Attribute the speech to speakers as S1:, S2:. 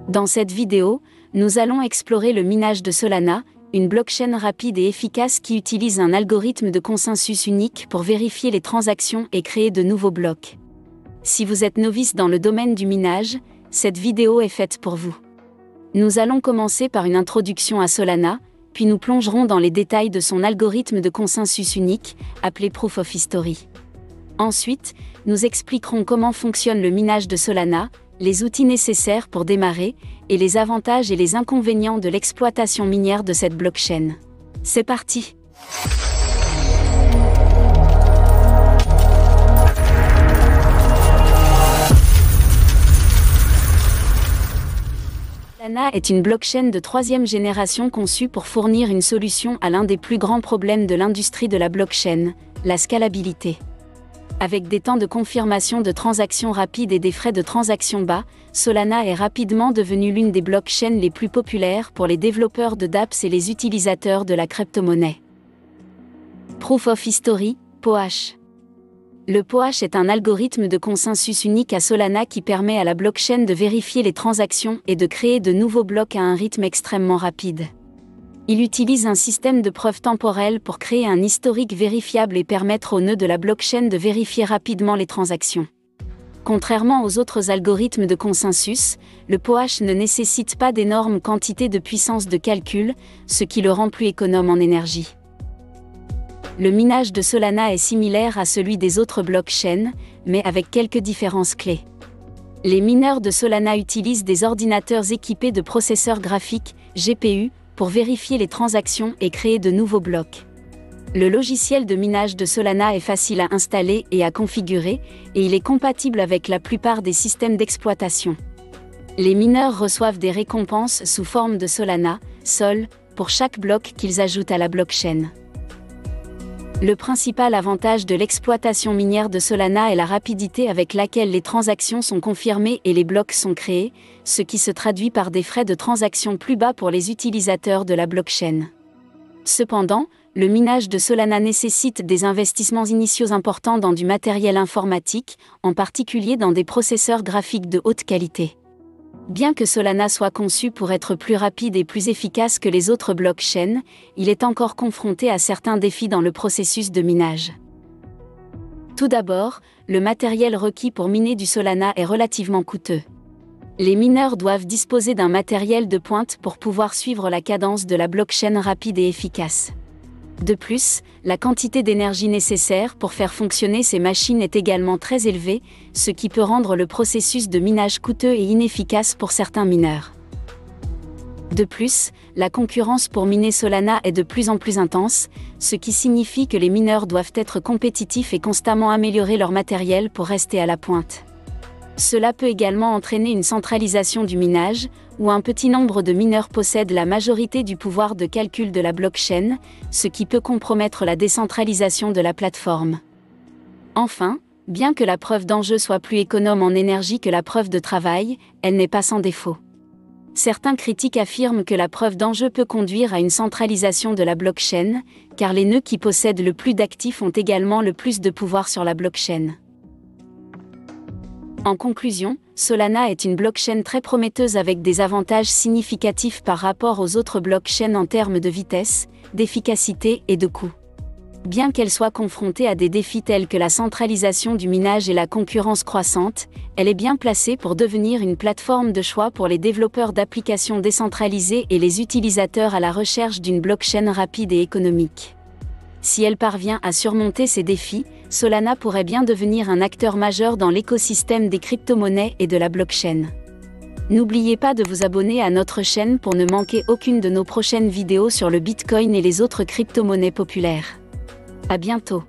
S1: Dans cette vidéo, nous allons explorer le minage de Solana, une blockchain rapide et efficace qui utilise un algorithme de consensus unique pour vérifier les transactions et créer de nouveaux blocs. Si vous êtes novice dans le domaine du minage, cette vidéo est faite pour vous. Nous allons commencer par une introduction à Solana, puis nous plongerons dans les détails de son algorithme de consensus unique, appelé Proof of History. Ensuite, nous expliquerons comment fonctionne le minage de Solana, les outils nécessaires pour démarrer, et les avantages et les inconvénients de l'exploitation minière de cette blockchain. C'est parti! Solana est une blockchain de 3e génération conçue pour fournir une solution à l'un des plus grands problèmes de l'industrie de la blockchain, la scalabilité. Avec des temps de confirmation de transactions rapides et des frais de transaction bas, Solana est rapidement devenue l'une des blockchains les plus populaires pour les développeurs de dApps et les utilisateurs de la crypto-monnaie. Proof of History, POH. Le POH est un algorithme de consensus unique à Solana qui permet à la blockchain de vérifier les transactions et de créer de nouveaux blocs à un rythme extrêmement rapide. Il utilise un système de preuves temporelles pour créer un historique vérifiable et permettre aux nœuds de la blockchain de vérifier rapidement les transactions. Contrairement aux autres algorithmes de consensus, le POH ne nécessite pas d'énormes quantités de puissance de calcul, ce qui le rend plus économe en énergie. Le minage de Solana est similaire à celui des autres blockchains, mais avec quelques différences clés. Les mineurs de Solana utilisent des ordinateurs équipés de processeurs graphiques, GPU, pour vérifier les transactions et créer de nouveaux blocs. Le logiciel de minage de Solana est facile à installer et à configurer, et il est compatible avec la plupart des systèmes d'exploitation. Les mineurs reçoivent des récompenses sous forme de Solana, SOL, pour chaque bloc qu'ils ajoutent à la blockchain. Le principal avantage de l'exploitation minière de Solana est la rapidité avec laquelle les transactions sont confirmées et les blocs sont créés, ce qui se traduit par des frais de transaction plus bas pour les utilisateurs de la blockchain. Cependant, le minage de Solana nécessite des investissements initiaux importants dans du matériel informatique, en particulier dans des processeurs graphiques de haute qualité. Bien que Solana soit conçu pour être plus rapide et plus efficace que les autres blockchains, il est encore confronté à certains défis dans le processus de minage. Tout d'abord, le matériel requis pour miner du Solana est relativement coûteux. Les mineurs doivent disposer d'un matériel de pointe pour pouvoir suivre la cadence de la blockchain rapide et efficace. De plus, la quantité d'énergie nécessaire pour faire fonctionner ces machines est également très élevée, ce qui peut rendre le processus de minage coûteux et inefficace pour certains mineurs. De plus, la concurrence pour miner Solana est de plus en plus intense, ce qui signifie que les mineurs doivent être compétitifs et constamment améliorer leur matériel pour rester à la pointe. Cela peut également entraîner une centralisation du minage, où un petit nombre de mineurs possèdent la majorité du pouvoir de calcul de la blockchain, ce qui peut compromettre la décentralisation de la plateforme. Enfin, bien que la preuve d'enjeu soit plus économe en énergie que la preuve de travail, elle n'est pas sans défaut. Certains critiques affirment que la preuve d'enjeu peut conduire à une centralisation de la blockchain, car les nœuds qui possèdent le plus d'actifs ont également le plus de pouvoir sur la blockchain. En conclusion, Solana est une blockchain très prometteuse avec des avantages significatifs par rapport aux autres blockchains en termes de vitesse, d'efficacité et de coût. Bien qu'elle soit confrontée à des défis tels que la centralisation du minage et la concurrence croissante, elle est bien placée pour devenir une plateforme de choix pour les développeurs d'applications décentralisées et les utilisateurs à la recherche d'une blockchain rapide et économique. Si elle parvient à surmonter ces défis, Solana pourrait bien devenir un acteur majeur dans l'écosystème des crypto-monnaies et de la blockchain. N'oubliez pas de vous abonner à notre chaîne pour ne manquer aucune de nos prochaines vidéos sur le Bitcoin et les autres crypto-monnaies populaires. À bientôt.